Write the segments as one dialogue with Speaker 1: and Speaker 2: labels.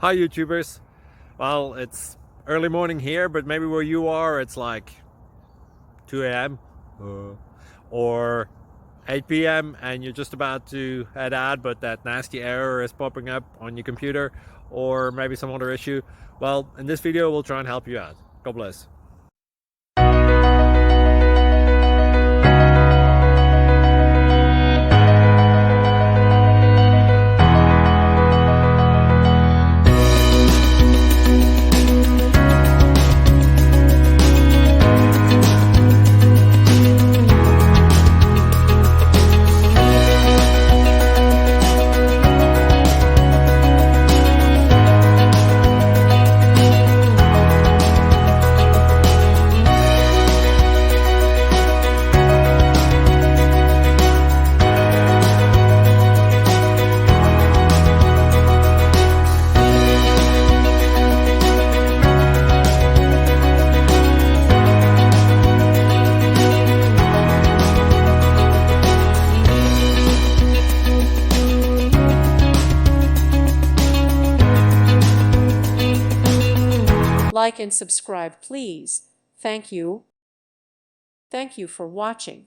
Speaker 1: Hi YouTubers. Well, it's early morning here, but maybe where you are it's like 2 a.m. or 8 p.m. and you're just about to head out, but that nasty error is popping up on your computer, or maybe some other issue. Well, in this video we'll try and help you out. God bless.
Speaker 2: Like and subscribe, please. Thank you. Thank you for watching.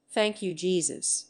Speaker 2: Thank you, Jesus.